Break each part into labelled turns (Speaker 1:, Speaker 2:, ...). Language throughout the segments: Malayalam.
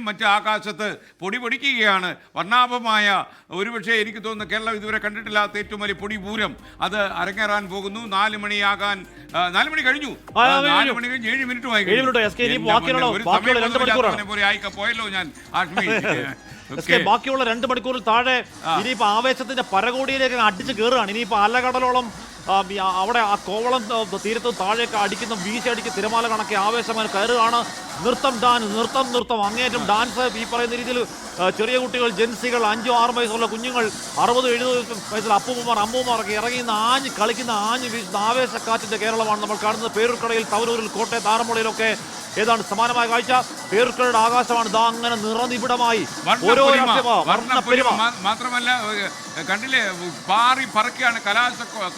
Speaker 1: ഇനിയും മറ്റ് ആകാശത്ത് പൊടി പൊടിക്കുകയാണ്. വർണ്ണാഭമായ, ഒരുപക്ഷെ എനിക്ക് തോന്നുന്നു കേരളം ഇതുവരെ കണ്ടിട്ടില്ലാത്ത ഏറ്റവും വലിയ പൊടി പൂരം അത് അരങ്ങേറാൻ പോകുന്നു. 4 മണിയാകാൻ 4 മണി കഴിഞ്ഞു. 4 മണി കഴിഞ്ഞ് 7 മിനിറ്റുമായി. പോയല്ലോ ഞാൻ.
Speaker 2: ബാക്കിയുള്ള 2 മണിക്കൂറിൽ താഴെ ഇനിയിപ്പോ ആവേശത്തിന്റെ പരകോടിയിലേക്ക് അടിച്ചു കയറുകയാണ്. ഇനിയിപ്പോ അലകടലോളം അവിടെ ആ കോവളം തീരത്ത് താഴേക്ക് അടിക്കുന്ന വീശടിക്ക് തിരമാല കണക്കെ ആവേശമായി കയറുകയാണ്. നൃത്തം നൃത്തം അങ്ങേറ്റം ഡാൻസ്. ഈ പറയുന്ന രീതിയിൽ ചെറിയ കുട്ടികൾ, ജെൻസികൾ, 5-6 വയസ്സുള്ള കുഞ്ഞുങ്ങൾ, 60-70 വയസ്സുള്ള അമ്മൂമാരൊക്കെ ഇറങ്ങി ആഞ്ഞ് കളിക്കുന്ന, ആഞ്ഞ് വീശുന്ന ആവേശക്കാറ്റിന്റെ കേരളമാണ് നമ്മൾ കാണുന്നത്. പേരൂർക്കടയിൽ, തവനൂരിൽ, കോട്ടയത്ത്, ആറന്മുളയിലൊക്കെ ഏതാണ്ട് സമാനമായ കാഴ്ച. പേരൂർക്കടയുടെ ആകാശമാണ് ഇതാ അങ്ങനെ നിറനിബിഡമായി. ഓരോ
Speaker 1: മാത്രമല്ല കണ്ടില്ലേ, പാറി പറക്കുകയാണ്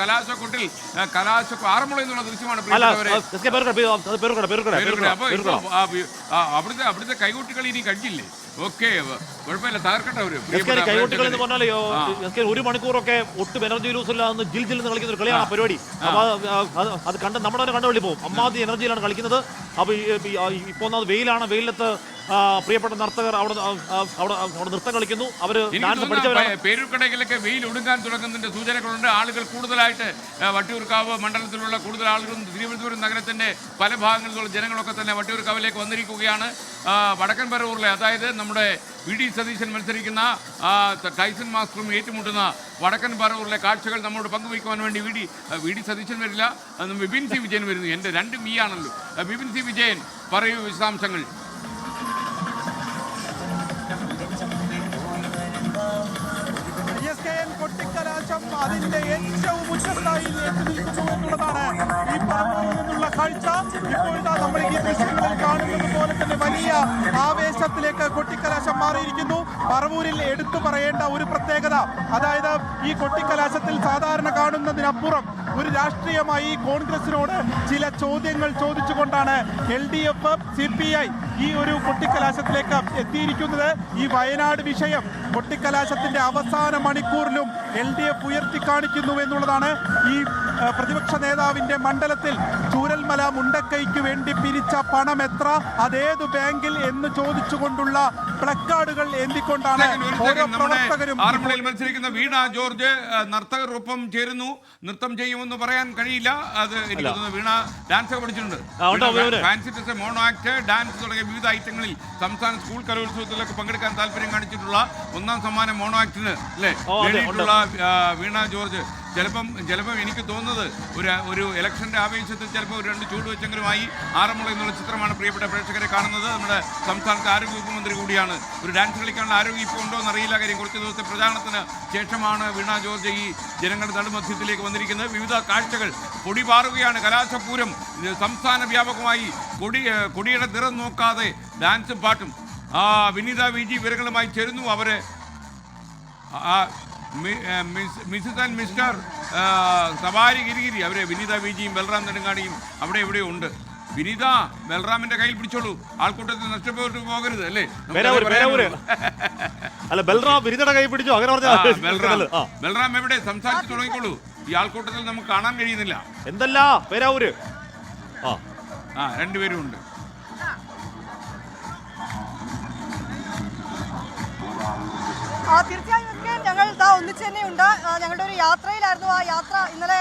Speaker 1: കലാശക്കൊട്ടിൽ. ആറന്മുള എന്നുള്ള ദൃശ്യമാണ്. അവിടുത്തെ കൈകൊട്ടികൾ ഇനി കഴിഞ്ഞില്ലേ? ഓക്കെ, കുഴപ്പമില്ല, തകർക്കട്ടെ അവര്.
Speaker 2: കൈകൊട്ടികൾ എന്ന് പറഞ്ഞാൽ 1 മണിക്കൂറൊക്കെ ഒട്ടും എനർജി ലൂസ് ഇല്ലാന്ന് ജിൽ കളിക്കുന്ന ഒരു കളിയാണ് ആ പരിപാടി. അപ്പൊ അത് കണ്ട് നമ്മുടെ കണ്ടുവള്ളി പോകും. അമ്മാതി എനർജിയിലാണ് കളിക്കുന്നത്. അപ്പൊ ഇപ്പൊ ഒന്നാമത് വെയിലാണ്. വെയിലത്ത് പ്രിയപ്പെട്ട നർത്തകർ അവിടെ നൃത്തം കളിക്കുന്നു. അവര് ഡാൻസ് പഠിച്ചവരാണ്.
Speaker 1: പേരൂർക്കടയിലൊക്കെ വെയിൽ ഒടുങ്ങാൻ തുടങ്ങുന്നതിന്റെ സൂചനകളുണ്ട്. ആളുകൾ കൂടുതലായിട്ട് വട്ടിയൂർക്കാവ് മണ്ഡലത്തിലുള്ള കൂടുതൽ ആളുകളും തിരുവനന്തപുരം നഗരത്തിന്റെ പല ഭാഗങ്ങളിലുള്ള ജനങ്ങളൊക്കെ തന്നെ വട്ടിയൂർക്കാവിലേക്ക് വന്നിരിക്കുകയാണ്. വടക്കൻ പരവൂരിലെ, അതായത് നമ്മുടെ വി ഡി സതീശൻ മത്സരിക്കുന്ന ടൈസൺ മാസ്റ്ററും ഏറ്റുമുട്ടുന്ന വടക്കൻ പരവൂരിലെ കാഴ്ചകൾ നമ്മോട് പങ്കുവയ്ക്കുവാൻ വേണ്ടി വി ഡി സതീശൻ വരില്ല, വിപിൻ സി വിജയൻ വരുന്നു. എൻ്റെ 2 മീ ആണല്ലോ. വിപിൻ സി വിജയൻ, പറയൂ വിശദാംശങ്ങൾ.
Speaker 3: കൊട്ടിക്കലാശം അതിന്റെ ഏറ്റവും ഉച്ചസ്ഥായി എത്തി നിൽക്കുന്നു എന്നുള്ളതാണ് ഈ പറവൂരിൽ നിന്നുള്ള കാഴ്ച. ഇപ്പോഴത്തെ നമ്മൾ ഈ ദൃശ്യങ്ങളിൽ കാണുന്നത് പോലെ തന്നെ വലിയ ആവേശത്തിലേക്ക് കൊട്ടിക്കലാശം മാറിയിരിക്കുന്നു. പറവൂരിൽ എടുത്തു പറയേണ്ട ഒരു പ്രത്യേകത, അതായത് ഈ കൊട്ടിക്കലാശത്തിൽ സാധാരണ കാണുന്നതിനപ്പുറം ഒരു രാഷ്ട്രീയമായി കോൺഗ്രസിനോട് ചില ചോദ്യങ്ങൾ ചോദിച്ചുകൊണ്ടാണ് LDF, CPI ഈ ഒരു കൊട്ടിക്കലാശത്തിലേക്ക് എത്തിയിരിക്കുന്നത്. ഈ വയനാട് വിഷയം കൊട്ടിക്കലാശത്തിന്റെ അവസാന മണിക്കൂറിലും LDF ഉയർത്തിക്കാണിക്കുന്നു എന്നുള്ളതാണ്. ഈ പ്രതിപക്ഷ നേതാവിന്റെ മണ്ഡലത്തിൽ ചൂരൽമല മുണ്ടക്കൈക്ക് വേണ്ടി പിരിച്ച പണം എത്ര, അതേത് ബാങ്കിൽ എന്ന് ചോദിച്ചുകൊണ്ടുള്ള പ്ലക്കാർഡുകൾ എന്തിക്കൊണ്ടാണ് ഓരോ പ്രവർത്തകരും.
Speaker 1: ആറന്മുളയിൽ മത്സരിക്കുന്ന വീണ ജോർജ് നർത്തകർക്കൊപ്പം ചേരുന്നു. നൃത്തം ചെയ്യുമെന്ന് പറയാൻ കഴിയില്ല. അത് എനിക്ക് തോന്നുന്നു വീണ ഡാൻസ് പഠിച്ചിട്ടുണ്ട്. Fancy dress, mono act, dance തുടങ്ങിയ വിവിധ ഐറ്റങ്ങളിൽ സംസ്ഥാന സ്കൂൾ കലോത്സവത്തിലൊക്കെ പങ്കെടുക്കാൻ താല്പര്യം കാണിച്ചിട്ടുള്ള 1ാം സമ്മാനം മോണോ ആക്ടിന് നേടിയിട്ടുള്ള വീണ ജോർജ് ചിലപ്പം എനിക്ക് തോന്നുന്നത് ഒരു ഇലക്ഷന്റെ ആവേശത്തിൽ ചിലപ്പോൾ 2 ചൂട് വെച്ചെങ്കിലുമായി ആറന്മുള എന്നുള്ള ചിത്രമാണ് പ്രിയപ്പെട്ട പ്രേക്ഷകരെ കാണുന്നത്. നമ്മുടെ സംസ്ഥാനത്തെ ആരോഗ്യ വകുപ്പ് മന്ത്രി കൂടിയാണ്. ഒരു ഡാൻസ് കളിക്കാനുള്ള ആരോഗ്യം ഇപ്പോൾ ഉണ്ടോ എന്നറിയില്ല. കാര്യം കുറച്ച് ദിവസത്തെ പ്രചാരണത്തിന് ശേഷമാണ് വീണ ജോർജ് ഈ ജനങ്ങളുടെ നടുമധ്യത്തിലേക്ക് വന്നിരിക്കുന്നത്. വിവിധ കാഴ്ചകൾ, പൊടി പാറുകയാണ്. കലാശപൂരം സംസ്ഥാന വ്യാപകമായി കൊടിയുടെ നിറം നോക്കാതെ ഡാൻസും പാട്ടും. വിനീത VG വിവരങ്ങളുമായി ചേരുന്നു. അവര് മിസ്സസ് ആൻഡ് മിസ്റ്റർ സവാരി ഗിരിഗിരി, അവരെ വിനീത VGയും ബൽറാം നെടുങ്ങാടിയും അവിടെ എവിടെയോ ഉണ്ട്. വിനീത, ബൽറാമിന്റെ കയ്യിൽ പിടിച്ചോളൂ, ആൾക്കൂട്ടത്തിൽ നഷ്ടപ്പെട്ടു പോകരുത്. അല്ലേ? ബൽറാം എവിടെ? സംസാരിച്ചു തുടങ്ങിക്കോളൂ. ഈ ആൾക്കൂട്ടത്തിൽ നമുക്ക് കാണാൻ കഴിയുന്നില്ല.
Speaker 2: എന്തല്ല പേരാവൂര്?
Speaker 1: 2 പേരും ഉണ്ട്.
Speaker 4: തീർച്ചയായും ഞങ്ങൾ ഒന്നിച്ച് തന്നെയുണ്ട്. ഞങ്ങളുടെ ഒരു യാത്രയിലായിരുന്നു. ആ യാത്ര ഇന്നലെ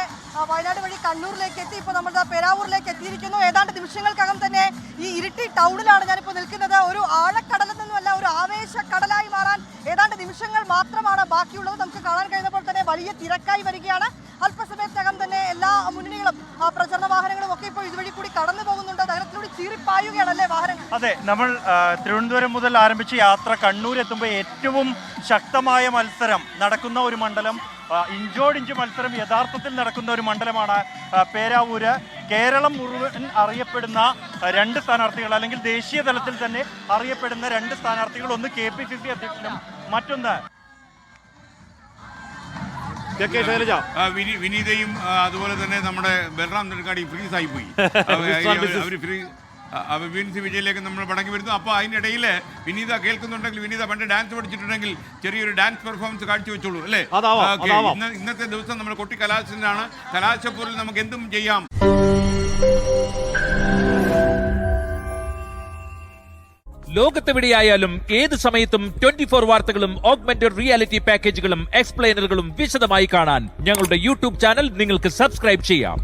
Speaker 4: വയനാട് വഴി കണ്ണൂരിലേക്ക് എത്തി. ഇപ്പോൾ നമ്മൾ പേരാവൂരിലേക്ക് എത്തിയിരിക്കുന്നു. ഏതാണ്ട് നിമിഷങ്ങൾക്കകം തന്നെ ഈ ഇരിട്ടി ടൗണിലാണ് ഞാനിപ്പോൾ നിൽക്കുന്നത്. ഒരു ആഴക്കടലിൽ നിന്നുമല്ല, ഒരു ആവേശക്കടലായി മാറാൻ ഏതാണ്ട് നിമിഷങ്ങൾ മാത്രമാണ് ബാക്കിയുള്ളത്. നമുക്ക് കാണാൻ കഴിയുന്നപ്പോൾ തന്നെ വലിയ തിരക്കായി വരികയാണ്. അല്പസമയത്തിനകം തന്നെ എല്ലാ മുന്നണികളും പ്രചരണ വാഹനങ്ങളും ഒക്കെ ഇപ്പോൾ ഇതുവഴി കൂടി കടന്നു പോകുന്നുണ്ട്. നഗരത്തിലൂടെ ചീറിപ്പായുകയാണല്ലേ വാഹനങ്ങൾ?
Speaker 3: അതെ, നമ്മൾ തിരുവനന്തപുരം മുതൽ ആരംഭിച്ച യാത്ര കണ്ണൂർ എത്തുമ്പോൾ ഏറ്റവും ശക്തമായ മത്സരം നടക്കുന്ന ഒരു മണ്ഡലം, ഇഞ്ചോടിഞ്ച് മത്സരം യഥാർത്ഥത്തിൽ നടക്കുന്ന ഒരു മണ്ഡലമാണ് പേരാവൂര്. കേരളം മുഴുവൻ അറിയപ്പെടുന്ന 2 സ്ഥാനാർത്ഥികൾ, അല്ലെങ്കിൽ ദേശീയ തലത്തിൽ തന്നെ അറിയപ്പെടുന്ന 2 സ്ഥാനാർത്ഥികൾ, ഒന്ന് KPCC അധ്യക്ഷനും മറ്റൊന്ന്
Speaker 1: വിനീതയും അതുപോലെ തന്നെ നമ്മുടെ ബൽറാം നെടുങ്ങാടി ഫ്രീസായി പോയി. വിപിൻ സി വിജയിലേക്ക് നമ്മൾ മടങ്ങി വരുന്നു. അപ്പോൾ അതിനിടയിൽ വിനീത കേൾക്കുന്നുണ്ടെങ്കിൽ, വിനീത പണ്ട് ഡാൻസ് പഠിച്ചിട്ടുണ്ടെങ്കിൽ ചെറിയൊരു ഡാൻസ് പെർഫോമൻസ് കാഴ്ചവെച്ചോളൂ അല്ലേ? ഇന്നത്തെ ദിവസം നമ്മൾ കൊട്ടി കലാശനാണ്. കലാശപ്പൂരിൽ നമുക്ക് എന്തും ചെയ്യാം.
Speaker 5: ലോകത്തെവിടെയായാലും ഏത് സമയത്തും 24 വാർത്തകളും ഓഗ്മെന്റഡ് റിയാലിറ്റി പാക്കേജുകളും എക്സ്പ്ലെയിനറുകളും വിശദമായി കാണാൻ ഞങ്ങളുടെ യൂട്യൂബ് ചാനൽ നിങ്ങൾക്ക് സബ്സ്ക്രൈബ് ചെയ്യാം.